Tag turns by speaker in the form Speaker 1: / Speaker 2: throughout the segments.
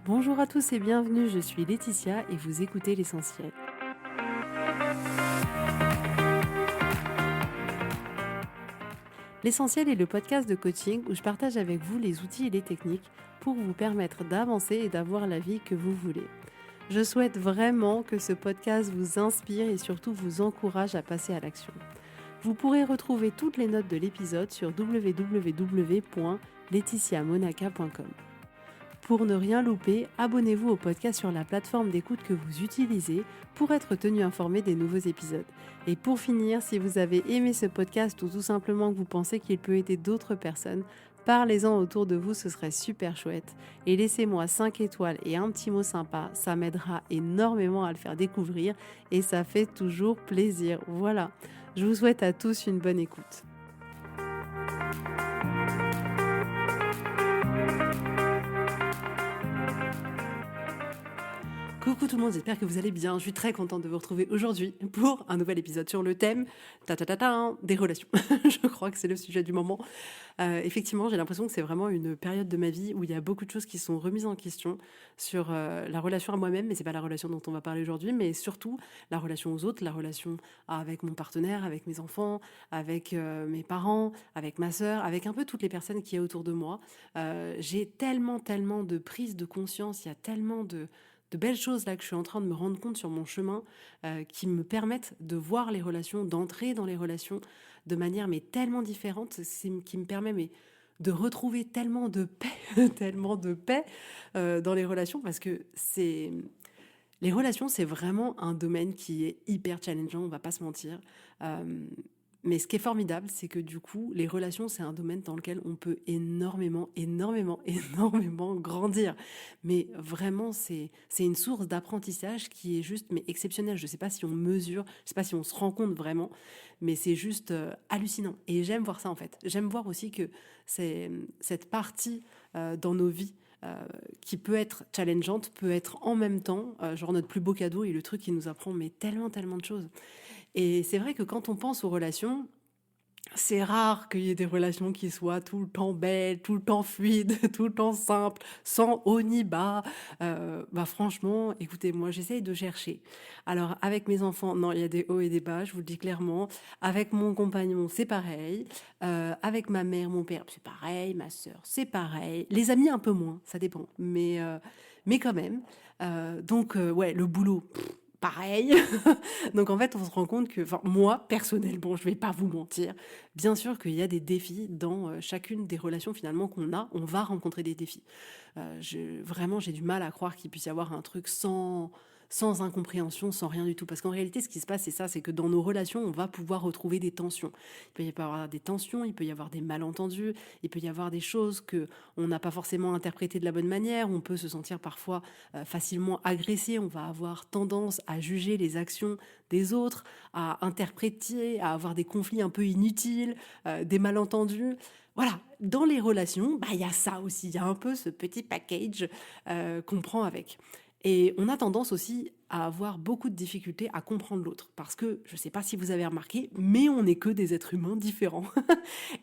Speaker 1: Bonjour à tous et bienvenue, je suis Laetitia et vous écoutez l'essentiel. L'essentiel est le podcast de coaching où je partage avec vous les outils et les techniques pour vous permettre d'avancer et d'avoir la vie que vous voulez. Je souhaite vraiment que ce podcast vous inspire et surtout vous encourage à passer à l'action. Vous pourrez retrouver toutes les notes de l'épisode sur www.laetitiamonaca.com. Pour ne rien louper, abonnez-vous au podcast sur la plateforme d'écoute que vous utilisez pour être tenu informé des nouveaux épisodes. Et pour finir, si vous avez aimé ce podcast ou tout simplement que vous pensez qu'il peut aider d'autres personnes, parlez-en autour de vous, ce serait super chouette. Et laissez-moi 5 étoiles et un petit mot sympa, ça m'aidera énormément à le faire découvrir et ça fait toujours plaisir. Voilà, je vous souhaite à tous une bonne écoute. Coucou tout le monde, j'espère que vous allez bien. Je suis très contente de vous retrouver aujourd'hui pour un nouvel épisode sur le thème des relations. Je crois que c'est le sujet du moment. Effectivement, j'ai l'impression que c'est vraiment une période de ma vie où il y a beaucoup de choses qui sont remises en question sur la relation à moi-même, mais c'est pas la relation dont on va parler aujourd'hui, mais surtout la relation aux autres, la relation avec mon partenaire, avec mes enfants, avec mes parents, avec ma sœur, avec un peu toutes les personnes qui est autour de moi. J'ai tellement de prise de conscience, il y a tellement de belles choses là que je suis en train de me rendre compte sur mon chemin qui me permettent de voir les relations, d'entrer dans les relations de manière mais tellement différente, qui me permet de retrouver tellement de paix, tellement de paix dans les relations parce que les relations, c'est vraiment un domaine qui est hyper challengeant, on va pas se mentir. Mais ce qui est formidable, c'est que du coup, les relations, c'est un domaine dans lequel on peut énormément grandir. Mais vraiment, c'est une source d'apprentissage qui est juste mais exceptionnelle. Je sais pas si on mesure, je sais pas si on se rend compte vraiment, mais c'est juste hallucinant. Et j'aime voir ça en fait. J'aime voir aussi que c'est cette partie dans nos vies qui peut être challengeante, peut être en même temps, genre notre plus beau cadeau et le truc qui nous apprend mais tellement de choses. Et c'est vrai que quand on pense aux relations, c'est rare qu'il y ait des relations qui soient tout le temps belles, tout le temps fluides, tout le temps simples, sans haut ni bas. Bah franchement, écoutez, moi j'essaye de chercher. Alors avec mes enfants, non, il y a des hauts et des bas, je vous le dis clairement. Avec mon compagnon, c'est pareil. Avec ma mère, mon père, c'est pareil. Ma sœur, c'est pareil. Les amis, un peu moins, ça dépend. Mais quand même. Ouais, le boulot. Pareil. Donc en fait, on se rend compte que, enfin moi, personnellement, je vais pas vous mentir, bien sûr qu'il y a des défis dans chacune des relations finalement qu'on a, on va rencontrer des défis. Vraiment, j'ai du mal à croire qu'il puisse y avoir un truc sans incompréhension, sans rien du tout. Parce qu'en réalité, ce qui se passe, c'est ça, c'est que dans nos relations, on va pouvoir retrouver des tensions. Il peut y avoir des tensions, il peut y avoir des malentendus, il peut y avoir des choses que on n'a pas forcément interprétées de la bonne manière, on peut se sentir parfois facilement agressé, on va avoir tendance à juger les actions des autres, à interpréter, à avoir des conflits un peu inutiles, des malentendus. Voilà, dans les relations, bah, il y a ça aussi, il y a un peu ce petit package qu'on prend avec. Et on a tendance aussi à avoir beaucoup de difficultés à comprendre l'autre. Parce que, je ne sais pas si vous avez remarqué, mais on n'est que des êtres humains différents.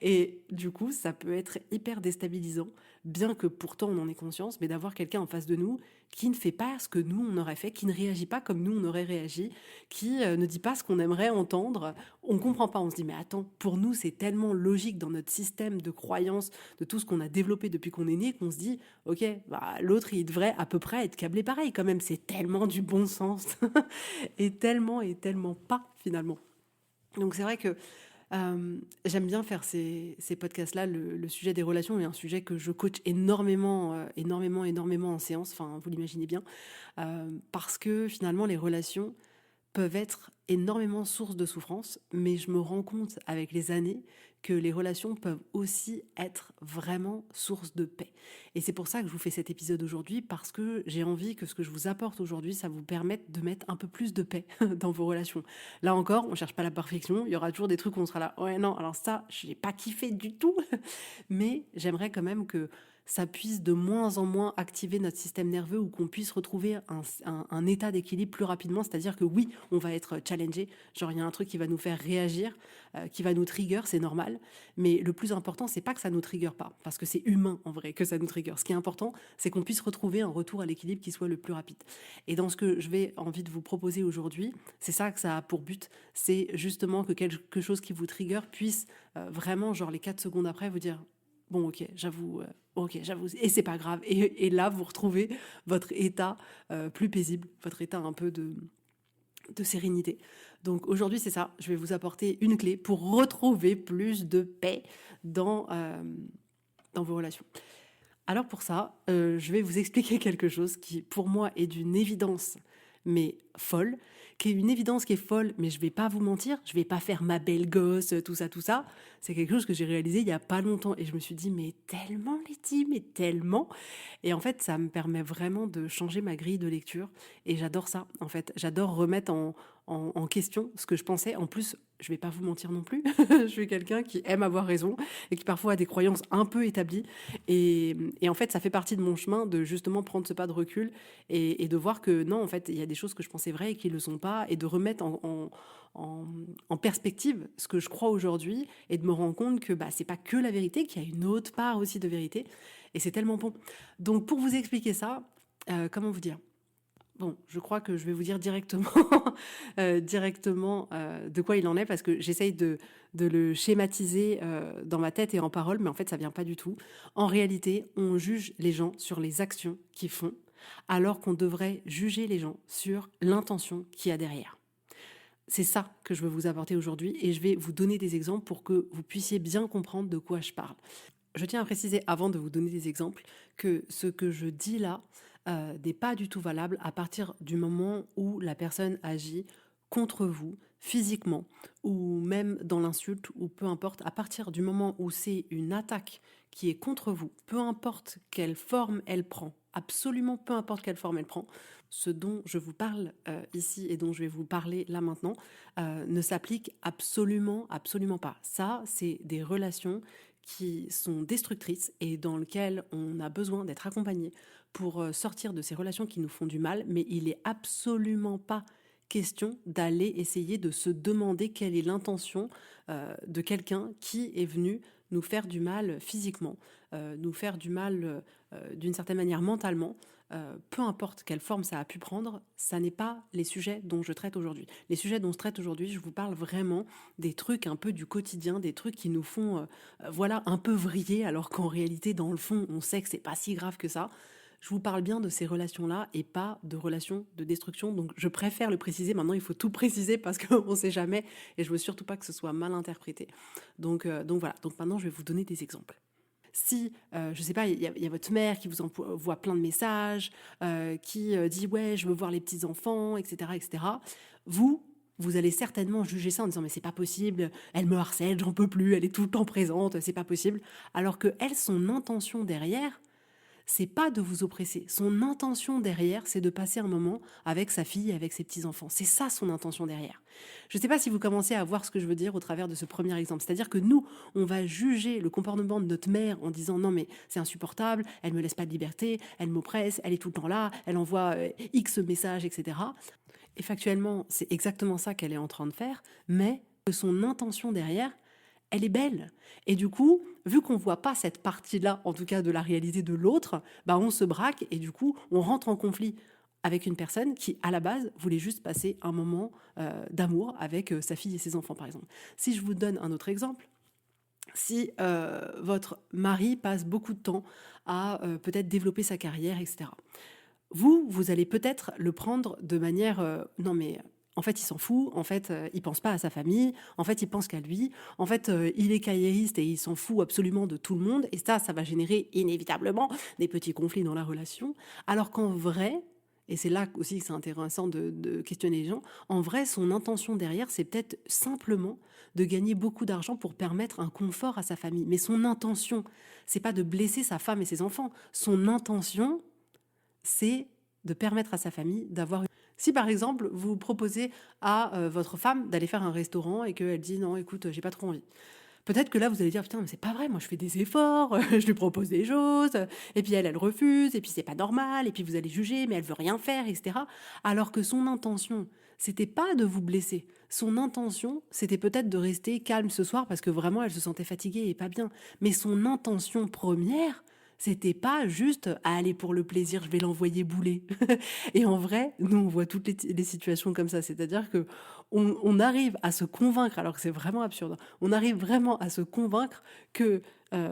Speaker 1: Et du coup, ça peut être hyper déstabilisant, bien que pourtant on en ait conscience, mais d'avoir quelqu'un en face de nous qui ne fait pas ce que nous on aurait fait, qui ne réagit pas comme nous on aurait réagi, qui ne dit pas ce qu'on aimerait entendre. On comprend pas, on se dit mais attends, pour nous c'est tellement logique dans notre système de croyances, de tout ce qu'on a développé depuis qu'on est né, qu'on se dit ok, bah, l'autre il devrait à peu près être câblé pareil quand même, c'est tellement du bon sens et tellement pas finalement. Donc c'est vrai que j'aime bien faire ces podcasts-là. Le sujet des relations est un sujet que je coach énormément en séance, enfin vous l'imaginez bien, parce que finalement les relations peuvent être énormément source de souffrance, mais je me rends compte avec les années que les relations peuvent aussi être vraiment source de paix. Et c'est pour ça que je vous fais cet épisode aujourd'hui, parce que j'ai envie que ce que je vous apporte aujourd'hui, ça vous permette de mettre un peu plus de paix dans vos relations. Là encore, on cherche pas la perfection, il y aura toujours des trucs où on sera là, ouais non, alors ça, je n'ai pas kiffé du tout, mais j'aimerais quand même que ça puisse de moins en moins activer notre système nerveux ou qu'on puisse retrouver un état d'équilibre plus rapidement. C'est-à-dire que oui, on va être challengé, genre il y a un truc qui va nous faire réagir, qui va nous trigger, c'est normal. Mais le plus important, c'est pas que ça nous trigger pas, parce que c'est humain en vrai que ça nous trigger. Ce qui est important, c'est qu'on puisse retrouver un retour à l'équilibre qui soit le plus rapide. Et dans ce que je vais envie de vous proposer aujourd'hui, c'est ça que ça a pour but, c'est justement que quelque chose qui vous trigger puisse vraiment, genre les 4 secondes après, vous dire bon, ok, j'avoue, et c'est pas grave. Et là, vous retrouvez votre état plus paisible, votre état un peu de sérénité. Donc aujourd'hui, c'est ça. Je vais vous apporter une clé pour retrouver plus de paix dans vos relations. Alors pour ça, je vais vous expliquer quelque chose qui, pour moi, est d'une évidence, mais folle, qui est une évidence qui est folle, mais je vais pas vous mentir, je vais pas faire ma belle gosse, tout ça, tout ça. C'est quelque chose que j'ai réalisé il y a pas longtemps et je me suis dit, mais tellement Letty, mais tellement. Et en fait, ça me permet vraiment de changer ma grille de lecture et j'adore ça, en fait. J'adore remettre en question ce que je pensais. En plus, je vais pas vous mentir non plus, je suis quelqu'un qui aime avoir raison et qui parfois a des croyances un peu établies. Et en fait, ça fait partie de mon chemin de justement prendre ce pas de recul et de voir que non, en fait, il y a des choses que je pensais vraies et qui ne le sont pas, et de remettre en perspective ce que je crois aujourd'hui et de me rendre compte que bah, c'est pas que la vérité, qu'il y a une autre part aussi de vérité. Et c'est tellement bon. Donc, pour vous expliquer ça, comment vous dire? Bon, je crois que je vais vous dire directement, directement de quoi il en est, parce que j'essaye de le schématiser dans ma tête et en parole, mais en fait, ça vient pas du tout. En réalité, on juge les gens sur les actions qu'ils font, alors qu'on devrait juger les gens sur l'intention qu'il y a derrière. C'est ça que je veux vous apporter aujourd'hui et je vais vous donner des exemples pour que vous puissiez bien comprendre de quoi je parle. Je tiens à préciser, avant de vous donner des exemples, que ce que je dis là n'est pas du tout valable à partir du moment où la personne agit contre vous, physiquement, ou même dans l'insulte, ou peu importe, à partir du moment où c'est une attaque qui est contre vous, peu importe quelle forme elle prend, absolument peu importe quelle forme elle prend, ce dont je vous parle ici et dont je vais vous parler là maintenant ne s'applique absolument, absolument pas. Ça, c'est des relations qui sont destructrices et dans lesquelles on a besoin d'être accompagné pour sortir de ces relations qui nous font du mal, mais il est absolument pas question d'aller essayer de se demander quelle est l'intention de quelqu'un qui est venu nous faire du mal physiquement, nous faire du mal d'une certaine manière mentalement. Peu importe quelle forme ça a pu prendre, ça n'est pas les sujets dont je traite aujourd'hui. Les sujets dont je traite aujourd'hui, je vous parle vraiment des trucs un peu du quotidien, des trucs qui nous font voilà, un peu vriller, alors qu'en réalité, dans le fond, on sait que c'est pas si grave que ça. Je vous parle bien de ces relations-là et pas de relations de destruction. Donc je préfère le préciser. Maintenant, il faut tout préciser parce qu'on ne sait jamais et je veux surtout pas que ce soit mal interprété. Donc voilà. Donc maintenant, je vais vous donner des exemples. Si, je sais pas, il y a votre mère qui vous envoie plein de messages, qui dit ouais, je veux voir les petits enfants, etc., etc. Vous allez certainement juger ça en disant mais c'est pas possible, elle me harcèle, j'en peux plus, elle est tout le temps présente, c'est pas possible. Alors que elle, son intention derrière, c'est pas de vous oppresser. Son intention derrière, c'est de passer un moment avec sa fille et avec ses petits-enfants. C'est ça son intention derrière. Je ne sais pas si vous commencez à voir ce que je veux dire au travers de ce premier exemple. C'est-à-dire que nous, on va juger le comportement de notre mère en disant non mais c'est insupportable, elle me laisse pas de liberté, elle m'oppresse, elle est tout le temps là, elle envoie X messages, etc. Et factuellement, c'est exactement ça qu'elle est en train de faire, mais que son intention derrière, elle est belle. Et du coup, vu qu'on voit pas cette partie-là, en tout cas de la réalité de l'autre, bah on se braque et du coup, on rentre en conflit avec une personne qui, à la base, voulait juste passer un moment d'amour avec sa fille et ses enfants, par exemple. Si je vous donne un autre exemple, si votre mari passe beaucoup de temps à peut-être développer sa carrière, etc., vous allez peut-être le prendre de manière non mais en fait il s'en fout, en fait il pense pas à sa famille, en fait il pense qu'à lui, en fait il est carriériste et il s'en fout absolument de tout le monde, et ça va générer inévitablement des petits conflits dans la relation, alors qu'en vrai, et c'est là aussi que c'est intéressant de questionner les gens, en vrai son intention derrière c'est peut-être simplement de gagner beaucoup d'argent pour permettre un confort à sa famille, mais son intention c'est pas de blesser sa femme et ses enfants, son intention c'est de permettre à sa famille d'avoir une... Si par exemple, vous proposez à votre femme d'aller faire un restaurant et qu'elle dit non, écoute, j'ai pas trop envie. Peut-être que là, vous allez dire: «Putain, mais c'est pas vrai, moi je fais des efforts, je lui propose des choses, et puis elle refuse, et puis c'est pas normal», et puis vous allez juger, mais elle veut rien faire, et cetera. Alors que son intention, c'était pas de vous blesser. Son intention, c'était peut-être de rester calme ce soir parce que vraiment elle se sentait fatiguée et pas bien. Mais son intention première, c'était pas juste: «Ah, allez, pour le plaisir, je vais l'envoyer bouler». Et en vrai, nous, on voit toutes les situations comme ça. C'est-à-dire que on arrive à se convaincre, alors que c'est vraiment absurde, hein, on arrive vraiment à se convaincre que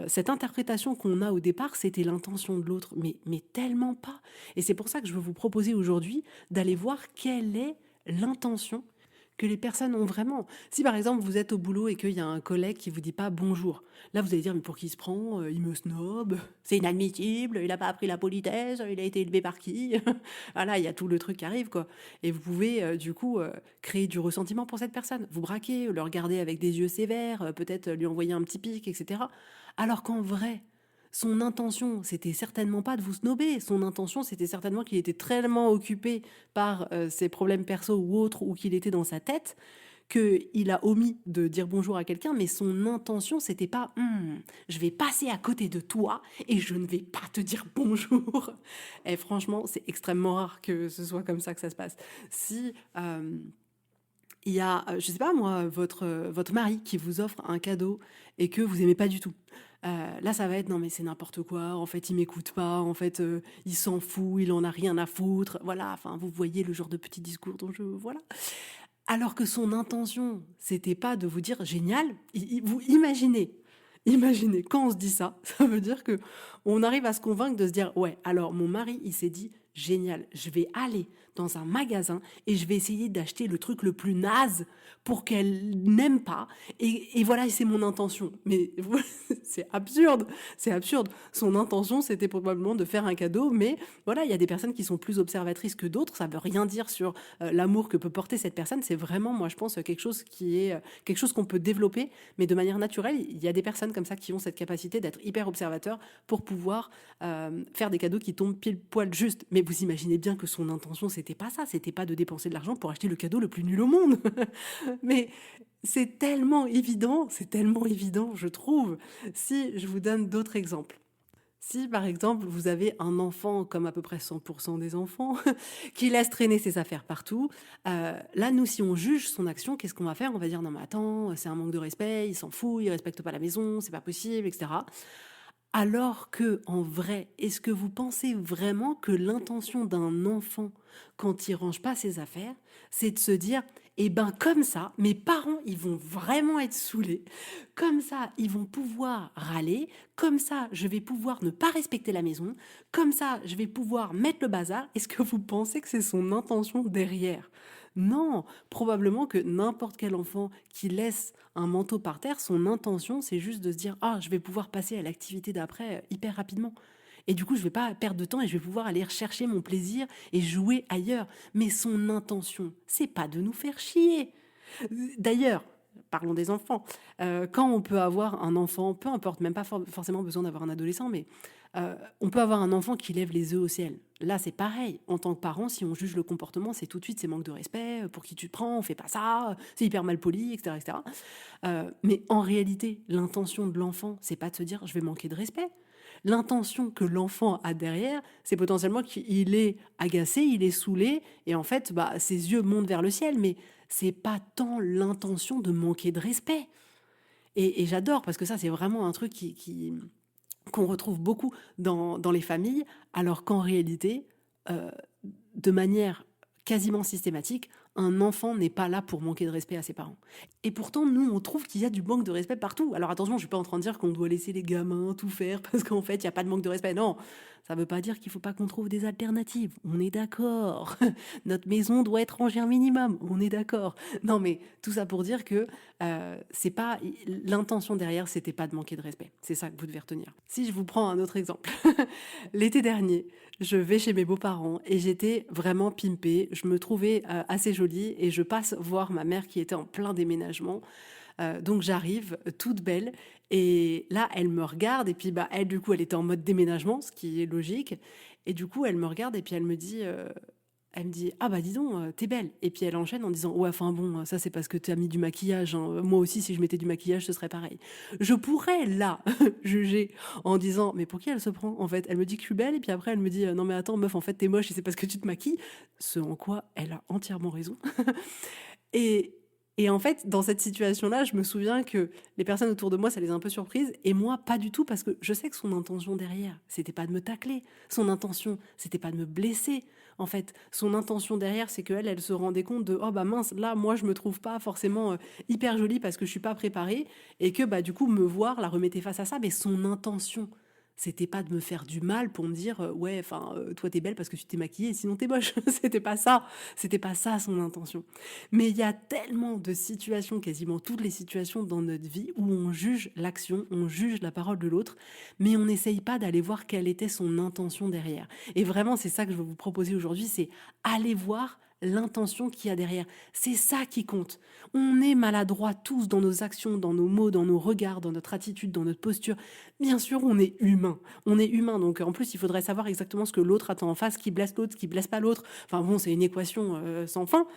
Speaker 1: cette interprétation qu'on a au départ, c'était l'intention de l'autre, mais tellement pas. Et c'est pour ça que je veux vous proposer aujourd'hui d'aller voir quelle est l'intention que les personnes ont vraiment. Si par exemple vous êtes au boulot et qu'il y a un collègue qui vous dit pas bonjour, là vous allez dire: mais pour qui il se prend? Il me snob, c'est inadmissible, il a pas appris la politesse, il a été élevé par qui? Voilà, il y a tout le truc qui arrive, quoi. Et vous pouvez du coup créer du ressentiment pour cette personne, vous braquer, le regarder avec des yeux sévères, peut-être lui envoyer un petit pic, etc. Alors qu'en vrai, son intention, c'était certainement pas de vous snober. Son intention, c'était certainement qu'il était tellement occupé par ses problèmes perso ou autres, ou qu'il était dans sa tête, qu'il a omis de dire bonjour à quelqu'un, mais son intention, c'était pas je vais passer à côté de toi et je ne vais pas te dire bonjour. Et franchement, c'est extrêmement rare que ce soit comme ça que ça se passe. Si il y a, je sais pas moi, votre mari qui vous offre un cadeau et que vous aimez pas du tout. Là, ça va être: «Non mais c'est n'importe quoi, en fait, il m'écoute pas, en fait, il s'en fout, il en a rien à foutre». Voilà, enfin, vous voyez le genre de petit discours dont je voilà. Alors que son intention, c'était pas de vous dire: «Génial», vous imaginez quand on se dit ça, ça veut dire que on arrive à se convaincre de se dire: «Ouais, alors mon mari, il s'est dit: "Génial, je vais aller dans un magasin et je vais essayer d'acheter le truc le plus naze pour qu'elle n'aime pas, et voilà, et c'est mon intention". Mais c'est absurde, c'est absurde. Son intention, c'était probablement de faire un cadeau, mais voilà, il y a des personnes qui sont plus observatrices que d'autres, ça veut rien dire sur l'amour que peut porter cette personne. C'est vraiment, moi je pense, quelque chose qui est quelque chose qu'on peut développer, mais de manière naturelle. Il y a des personnes comme ça qui ont cette capacité d'être hyper observateurs pour pouvoir faire des cadeaux qui tombent pile poil juste. Mais vous imaginez bien que son intention, c'était pas ça, c'était pas de dépenser de l'argent pour acheter le cadeau le plus nul au monde. Mais c'est tellement évident, je trouve. Si je vous donne d'autres exemples. Si, par exemple, vous avez un enfant, comme à peu près 100% des enfants, qui laisse traîner ses affaires partout, là, nous, si on juge son action, qu'est-ce qu'on va faire? On va dire: «Non mais attends, c'est un manque de respect, il s'en fout, il respecte pas la maison, c'est pas possible, et cetera». Alors que, en vrai, est-ce que vous pensez vraiment que l'intention d'un enfant, quand il range pas ses affaires, c'est de se dire: eh ben comme ça, mes parents, ils vont vraiment être saoulés, comme ça, ils vont pouvoir râler, comme ça, je vais pouvoir ne pas respecter la maison, comme ça, je vais pouvoir mettre le bazar. Est-ce que vous pensez que c'est son intention derrière? Non, probablement que n'importe quel enfant qui laisse un manteau par terre, son intention, c'est juste de se dire: «Ah, je vais pouvoir passer à l'activité d'après, hyper rapidement, et du coup, je vais pas perdre de temps et je vais pouvoir aller rechercher mon plaisir et jouer ailleurs». Mais son intention, c'est pas de nous faire chier. D'ailleurs, parlons des enfants. Quand on peut avoir un enfant, peu importe, même pas forcément besoin d'avoir un adolescent, mais on peut avoir un enfant qui lève les yeux au ciel. Là, c'est pareil. En tant que parent, si on juge le comportement, c'est tout de suite: c'est manque de respect, pour qui tu te prends, on fait pas ça, c'est hyper mal poli, etc., etc. Mais en réalité, l'intention de l'enfant, c'est pas de se dire: je vais manquer de respect. L'intention que l'enfant a derrière, c'est potentiellement qu'il est agacé, il est saoulé, et en fait, bah, ses yeux montent vers le ciel, mais c'est pas tant l'intention de manquer de respect. Et j'adore, parce que ça, c'est vraiment un truc qu'on retrouve beaucoup dans les familles, alors qu'en réalité, euh, de manière quasiment systématique, un enfant n'est pas là pour manquer de respect à ses parents. Et pourtant, nous, on trouve qu'il y a du manque de respect partout. Alors attention, je suis pas en train de dire qu'on doit laisser les gamins tout faire parce qu'en fait, il n'y a pas de manque de respect. Non, ça veut pas dire qu'il faut pas qu'on trouve des alternatives. On est d'accord. Notre maison doit être rangée un minimum. On est d'accord. Non, mais tout ça pour dire que c'est pas l'intention derrière, c'était pas de manquer de respect. C'est ça que vous devez retenir. Si je vous prends un autre exemple, l'été dernier, je vais chez mes beaux-parents et j'étais vraiment pimpée. Je me trouvais assez jolie et je passe voir ma mère qui était en plein déménagement. Donc j'arrive toute belle et là elle me regarde, et puis bah elle, du coup, elle était en mode déménagement, ce qui est logique, et du coup elle me regarde et puis elle me dit Elle me dit: «Ah bah dis donc, tu belle» et puis elle enchaîne en disant: «Ouais, enfin bon, ça c'est parce que tu as mis du maquillage, hein. Moi aussi si je mettais du maquillage, ce serait pareil». Je pourrais là juger en disant: «Mais pour qui elle se prend en fait? Elle me dit que je suis belle et puis après elle me dit: "Non mais attends meuf, en fait tu moche et c'est parce que tu te maquilles"». Ce en quoi elle a entièrement raison. Et et en fait, dans cette situation-là, je me souviens que les personnes autour de moi, ça les a un peu surprises et moi, pas du tout parce que je sais que son intention derrière, c'était pas de me tacler. Son intention, c'était pas de me blesser. En fait, son intention derrière, c'est qu'elle, elle se rendait compte de: «Oh bah mince, là, moi, je me trouve pas forcément, hyper jolie parce que je suis pas préparée» et que, bah, du coup, me voir la remettait face à ça. Mais son intention, c'était pas de me faire du mal pour me dire, «Ouais, enfin, toi, t'es belle parce que tu t'es maquillée, sinon t'es moche». C'était pas ça. C'était pas ça son intention. Mais il y a tellement de situations, quasiment toutes les situations dans notre vie où on juge l'action, on juge la parole de l'autre, mais on n'essaye pas d'aller voir quelle était son intention derrière. Et vraiment, c'est ça que je veux vous proposer aujourd'hui, c'est aller voir l'intention qu'il y a derrière. C'est ça qui compte. On est maladroits tous dans nos actions, dans nos mots, dans nos regards, dans notre attitude, dans notre posture. Bien sûr, on est humain. On est humain, donc en plus, il faudrait savoir exactement ce que l'autre attend en face, qui blesse l'autre, qui blesse pas l'autre. Enfin bon, c'est une équation sans fin.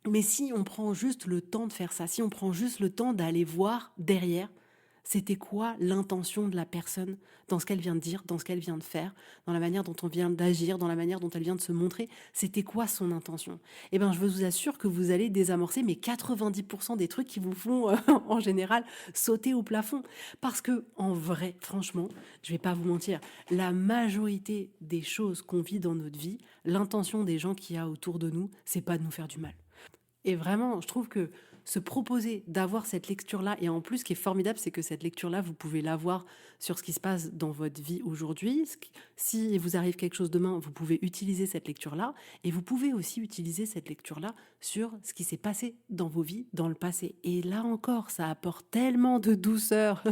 Speaker 1: Mais si on prend juste le temps de faire ça, si on prend juste le temps d'aller voir derrière, c'était quoi l'intention de la personne dans ce qu'elle vient de dire, dans ce qu'elle vient de faire, dans la manière dont on vient d'agir, dans la manière dont elle vient de se montrer, c'était quoi son intention? Eh bien, je vous assure que vous allez désamorcer mais 90% des trucs qui vous font en général sauter au plafond. Parce que, en vrai, franchement, je vais pas vous mentir, la majorité des choses qu'on vit dans notre vie, l'intention des gens qu'il y a autour de nous, c'est pas de nous faire du mal. Et vraiment, je trouve que se proposer d'avoir cette lecture-là, et en plus, ce qui est formidable, c'est que cette lecture-là, vous pouvez l'avoir sur ce qui se passe dans votre vie aujourd'hui. Si vous arrive quelque chose demain, vous pouvez utiliser cette lecture-là, et vous pouvez aussi utiliser cette lecture-là sur ce qui s'est passé dans vos vies, dans le passé. Et là encore, ça apporte tellement de douceur,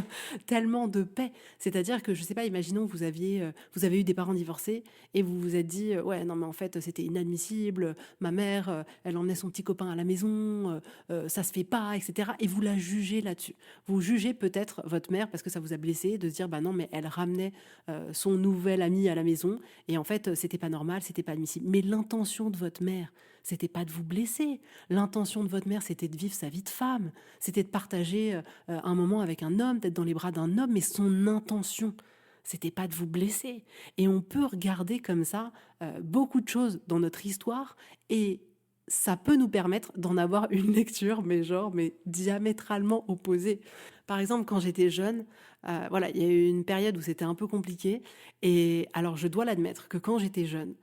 Speaker 1: tellement de paix. C'est-à-dire que, je sais pas, imaginons que vous avez eu des parents divorcés, et vous vous êtes dit, ouais, non, mais en fait, c'était inadmissible, ma mère, elle emmenait son petit copain à la maison, ça se fait pas, etc. Et vous la jugez là-dessus. Vous jugez peut-être votre mère parce que ça vous a blessé de se dire, bah non, mais elle ramenait son nouvel ami à la maison et en fait, c'était pas normal, c'était pas admissible. Mais l'intention de votre mère, c'était pas de vous blesser. L'intention de votre mère, c'était de vivre sa vie de femme. C'était de partager un moment avec un homme, d'être dans les bras d'un homme, mais son intention, c'était pas de vous blesser. Et on peut regarder comme ça beaucoup de choses dans notre histoire et ça peut nous permettre d'en avoir une lecture, mais diamétralement opposée. Par exemple, quand j'étais jeune, voilà, il y a eu une période où c'était un peu compliqué. Et alors, je dois l'admettre que quand j'étais jeune,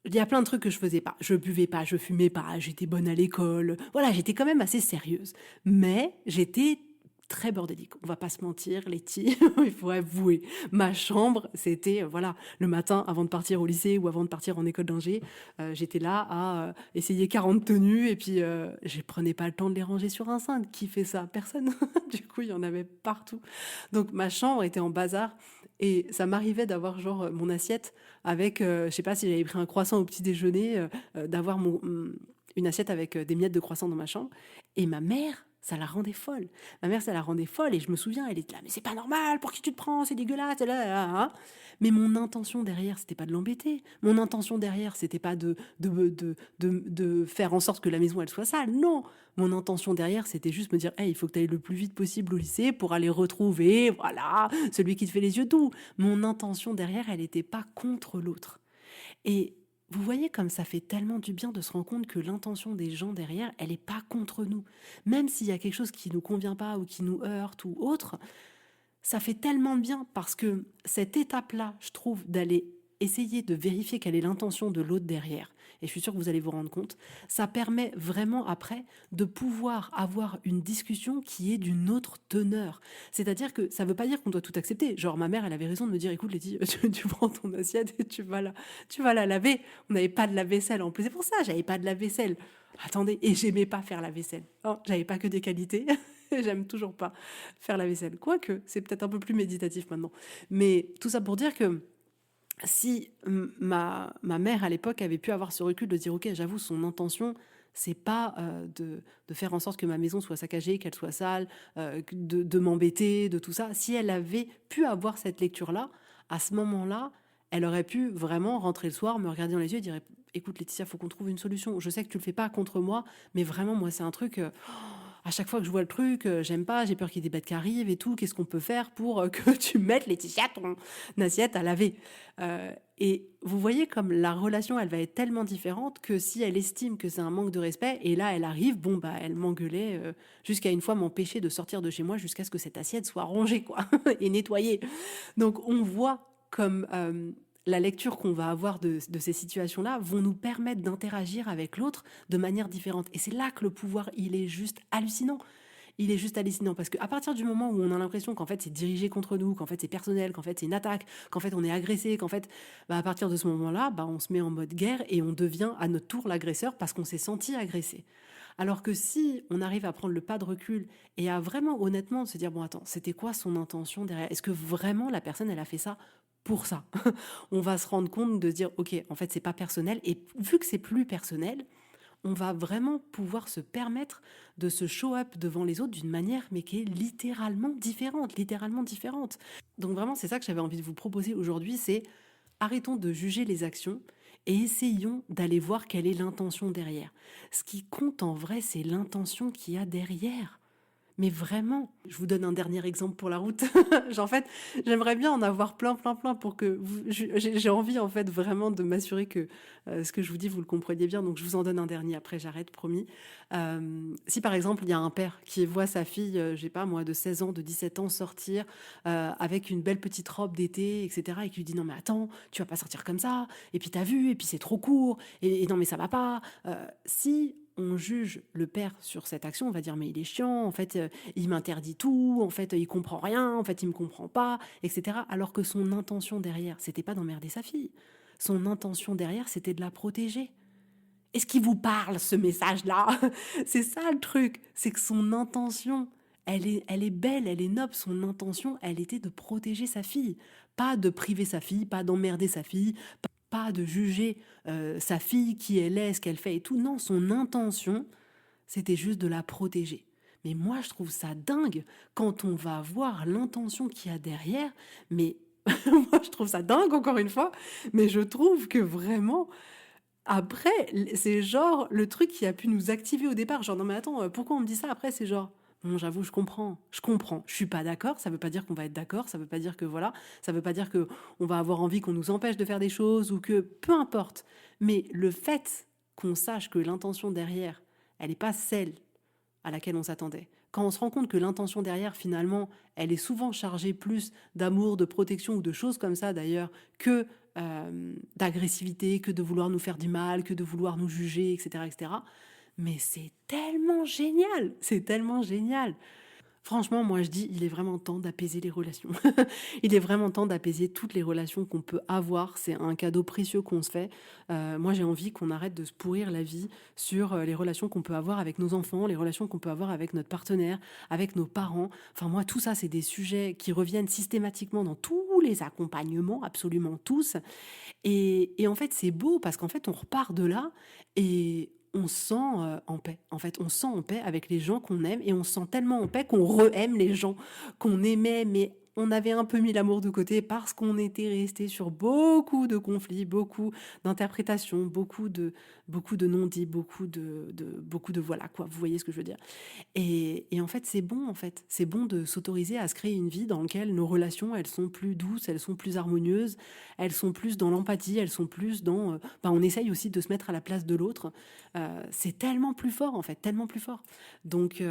Speaker 1: il y a plein de trucs que je faisais pas. Je buvais pas, je fumais pas, j'étais bonne à l'école. Voilà, j'étais quand même assez sérieuse. Mais j'étais très bordélique. On va pas se mentir, Letty, il faut avouer. Ma chambre, c'était, voilà, le matin avant de partir au lycée ou avant de partir en école d'ingé, j'étais là à essayer 40 tenues et puis je prenais pas le temps de les ranger sur un cintre. Qui fait ça? Personne. Du coup, il y en avait partout. Donc ma chambre était en bazar et ça m'arrivait d'avoir genre mon assiette avec, je sais pas si j'avais pris un croissant au petit déjeuner, d'avoir une assiette avec des miettes de croissant dans ma chambre. Et ma mère, ça la rendait folle. Ma mère, ça la rendait folle. Et je me souviens, elle était là, mais c'est pas normal, pour qui tu te prends, c'est dégueulasse. Là, là, là, là. Mais mon intention derrière, c'était pas de l'embêter. Mon intention derrière, c'était pas de faire en sorte que la maison, elle soit sale. Non. Mon intention derrière, c'était juste me dire, hey, il faut que tu ailles le plus vite possible au lycée pour aller retrouver, voilà, celui qui te fait les yeux doux. Mon intention derrière, elle n'était pas contre l'autre. Et vous voyez comme ça fait tellement du bien de se rendre compte que l'intention des gens derrière, elle n'est pas contre nous. Même s'il y a quelque chose qui ne nous convient pas ou qui nous heurte ou autre, ça fait tellement de bien parce que cette étape-là, je trouve, d'aller essayer de vérifier quelle est l'intention de l'autre derrière, et je suis sûre que vous allez vous rendre compte, ça permet vraiment après de pouvoir avoir une discussion qui est d'une autre teneur. C'est-à-dire que ça ne veut pas dire qu'on doit tout accepter. Genre ma mère, elle avait raison de me dire, écoute Letty, tu prends ton assiette et tu vas la laver. On n'avait pas de lave-vaisselle en plus. C'est pour ça, j'avais pas de lave-vaisselle. Attendez, et j'aimais pas faire la vaisselle. Oh, j'avais pas que des qualités. J'aime toujours pas faire la vaisselle. Quoique, c'est peut-être un peu plus méditatif maintenant. Mais tout ça pour dire que si ma mère à l'époque avait pu avoir ce recul de dire, ok, j'avoue, son intention, c'est pas de faire en sorte que ma maison soit saccagée, qu'elle soit sale, de m'embêter, de tout ça. Si elle avait pu avoir cette lecture-là, à ce moment-là, Elle aurait pu vraiment rentrer le soir, me regarder dans les yeux et dire: «Écoute Laetitia, faut qu'on trouve une solution. Je sais que tu le fais pas contre moi, mais vraiment moi c'est un truc, à chaque fois que je vois le truc, j'aime pas, j'ai peur qu'il y ait des bêtes qui arrivent et tout. Qu'est-ce qu'on peut faire pour, que tu mettes Laetitia ton assiette à laver?» Et vous voyez comme la relation, elle va être tellement différente que si elle estime que c'est un manque de respect et là elle arrive, bon bah, elle m'engueulait, jusqu'à une fois m'empêcher de sortir de chez moi jusqu'à ce que cette assiette soit rangée quoi et nettoyée. Donc on voit comme la lecture qu'on va avoir de ces situations-là vont nous permettre d'interagir avec l'autre de manière différente. Et c'est là que le pouvoir, il est juste hallucinant. Il est juste hallucinant parce qu'à partir du moment où on a l'impression qu'en fait c'est dirigé contre nous, qu'en fait c'est personnel, qu'en fait c'est une attaque, qu'en fait on est agressé, qu'en fait bah, à partir de ce moment-là, bah, on se met en mode guerre et on devient à notre tour l'agresseur parce qu'on s'est senti agressé. Alors que si on arrive à prendre le pas de recul et à vraiment honnêtement se dire bon attends, c'était quoi son intention derrière? Est-ce que vraiment la personne elle a fait ça pour ça? On va se rendre compte de se dire ok, en fait c'est pas personnel et vu que c'est plus personnel, on va vraiment pouvoir se permettre de se show up devant les autres d'une manière mais qui est littéralement différente, littéralement différente. Donc vraiment c'est ça que j'avais envie de vous proposer aujourd'hui, c'est arrêtons de juger les actions et essayons d'aller voir quelle est l'intention derrière. Ce qui compte en vrai, c'est l'intention qu'il y a derrière. Mais vraiment, je vous donne un dernier exemple pour la route. En fait, j'aimerais bien en avoir plein, plein, plein pour que j'ai envie en fait vraiment de m'assurer que ce que je vous dis, vous le compreniez bien. Donc je vous en donne un dernier, après j'arrête, promis. Si par exemple, il y a un père qui voit sa fille, je sais pas moi, de 16 ans, de 17 ans sortir avec une belle petite robe d'été, etc. et qui lui dit non mais attends, tu vas pas sortir comme ça, et puis t'as vu, et puis c'est trop court, et non mais ça va pas. Si on juge le père sur cette action, on va dire mais il est chiant, en fait il m'interdit tout, en fait il comprend rien, en fait il me comprend pas, etc. Alors que son intention derrière, c'était pas d'emmerder sa fille. Son intention derrière, c'était de la protéger. Est-ce qu'il vous parle ce message-là? C'est ça le truc, c'est que son intention, elle est belle, elle est noble. Son intention, elle était de protéger sa fille, pas de priver sa fille, pas d'emmerder sa fille, pas de juger sa fille, qui elle est, ce qu'elle fait et tout. Non, son intention, c'était juste de la protéger. Mais moi, je trouve ça dingue quand on va voir l'intention qu'il y a derrière. Mais moi, je trouve ça dingue, encore une fois. Mais je trouve que vraiment, après, c'est genre le truc qui a pu nous activer au départ. Genre, non, mais attends, pourquoi on me dit ça? Après, c'est genre, bon, j'avoue, je comprends. Je comprends. Je suis pas d'accord. Ça veut pas dire qu'on va être d'accord. Ça veut pas dire que voilà. Ça veut pas dire que on va avoir envie qu'on nous empêche de faire des choses ou que peu importe. Mais le fait qu'on sache que l'intention derrière, elle n'est pas celle à laquelle on s'attendait. Quand on se rend compte que l'intention derrière, finalement, elle est souvent chargée plus d'amour, de protection ou de choses comme ça d'ailleurs, que d'agressivité, que de vouloir nous faire du mal, que de vouloir nous juger, etc. etc. Mais c'est tellement génial, c'est tellement génial. Franchement, moi je dis, il est vraiment temps d'apaiser les relations. Il est vraiment temps d'apaiser toutes les relations qu'on peut avoir. C'est un cadeau précieux qu'on se fait. Moi j'ai envie qu'on arrête de se pourrir la vie sur les relations qu'on peut avoir avec nos enfants, les relations qu'on peut avoir avec notre partenaire, avec nos parents. Enfin moi tout ça, c'est des sujets qui reviennent systématiquement dans tous les accompagnements, absolument tous. Et en fait, c'est beau parce qu'en fait, on repart de là et on se sent en paix. En fait, on se sent en paix avec les gens qu'on aime et on se sent tellement en paix qu'on re-aime les gens qu'on aimait, mais on avait un peu mis l'amour de côté parce qu'on était resté sur beaucoup de conflits, beaucoup d'interprétations, beaucoup de non-dits, beaucoup de voilà quoi. Vous voyez ce que je veux dire? Et en fait, c'est bon, en fait. C'est bon de s'autoriser à se créer une vie dans laquelle nos relations, elles sont plus douces, elles sont plus harmonieuses, elles sont plus dans l'empathie, elles sont plus dans... on essaye aussi de se mettre à la place de l'autre. C'est tellement plus fort, en fait, tellement plus fort. Donc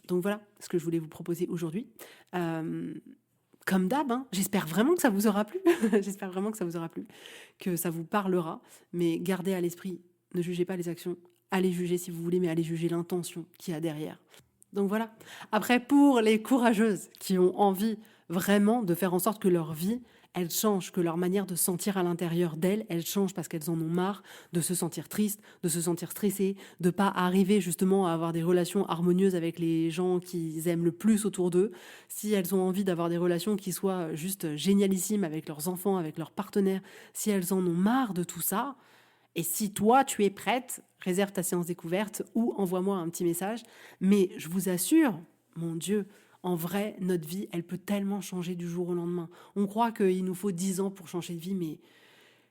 Speaker 1: voilà ce que je voulais vous proposer aujourd'hui. Comme d'hab, hein, j'espère vraiment que ça vous aura plu. J'espère vraiment que ça vous aura plu, que ça vous parlera. Mais gardez à l'esprit, ne jugez pas les actions. Allez juger si vous voulez, mais allez juger l'intention qu'il y a derrière. Donc voilà. Après, pour les courageuses qui ont envie vraiment de faire en sorte que leur vie, elle change, que leur manière de se sentir à l'intérieur d'elles, elle change parce qu'elles en ont marre de se sentir tristes, de se sentir stressées, de pas arriver justement à avoir des relations harmonieuses avec les gens qu'ils aiment le plus autour d'eux. Si elles ont envie d'avoir des relations qui soient juste génialissimes avec leurs enfants, avec leurs partenaires, si elles en ont marre de tout ça, et si toi, tu es prête, réserve ta séance découverte ou envoie-moi un petit message. Mais je vous assure, mon Dieu, En vrai, notre vie, elle peut tellement changer du jour au lendemain. On croit qu'il nous faut 10 ans pour changer de vie,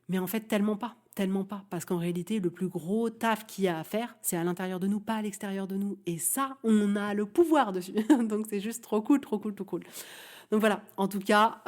Speaker 1: mais en fait, tellement pas. Tellement pas. Parce qu'en réalité, le plus gros taf qu'il y a à faire, c'est à l'intérieur de nous, pas à l'extérieur de nous. Et ça, on a le pouvoir dessus. Donc c'est juste trop cool, trop cool, trop cool. Donc voilà, en tout cas,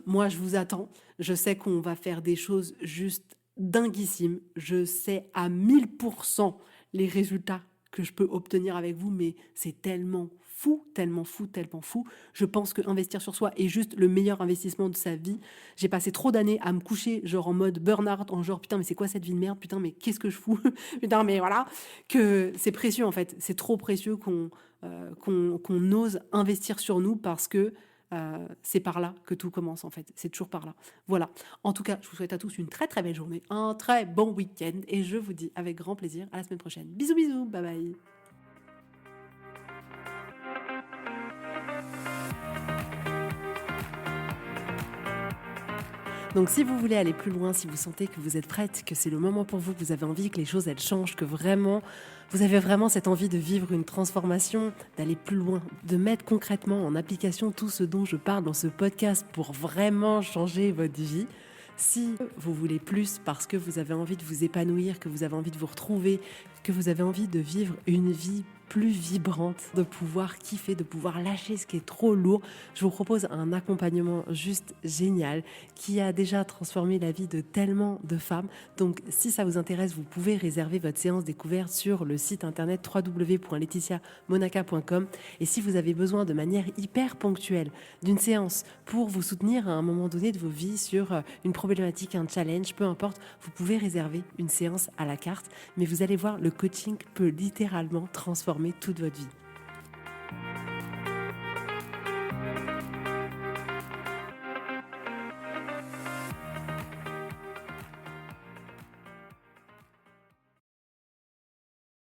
Speaker 1: moi je vous attends. Je sais qu'on va faire des choses juste dinguissimes. Je sais à 1000% les résultats que je peux obtenir avec vous, mais c'est tellement fou, tellement fou, tellement fou. Je pense que investir sur soi est juste le meilleur investissement de sa vie. J'ai passé trop d'années à me coucher genre en mode burn-out, en genre putain mais c'est quoi cette vie de merde, putain mais qu'est-ce que je fous, putain mais voilà, que c'est précieux en fait. C'est trop précieux qu'on ose investir sur nous parce que c'est par là que tout commence en fait. C'est toujours par là. Voilà. En tout cas, je vous souhaite à tous une très très belle journée, un très bon week-end et je vous dis avec grand plaisir à la semaine prochaine. Bisous bisous, bye bye. Donc si vous voulez aller plus loin, si vous sentez que vous êtes prête, que c'est le moment pour vous, que vous avez envie que les choses elles changent, que vraiment vous avez vraiment cette envie de vivre une transformation, d'aller plus loin, de mettre concrètement en application tout ce dont je parle dans ce podcast pour vraiment changer votre vie. Si vous voulez plus parce que vous avez envie de vous épanouir, que vous avez envie de vous retrouver, que vous avez envie de vivre une vie plus vibrante, de pouvoir kiffer, de pouvoir lâcher ce qui est trop lourd, je vous propose un accompagnement juste génial qui a déjà transformé la vie de tellement de femmes. Donc si ça vous intéresse, vous pouvez réserver votre séance découverte sur le site internet www.laetitiamonaca.com. Et si vous avez besoin de manière hyper ponctuelle d'une séance pour vous soutenir à un moment donné de vos vies sur une problématique, un challenge, peu importe, vous pouvez réserver une séance à la carte. Mais vous allez voir, le coaching peut littéralement transformer toute votre vie.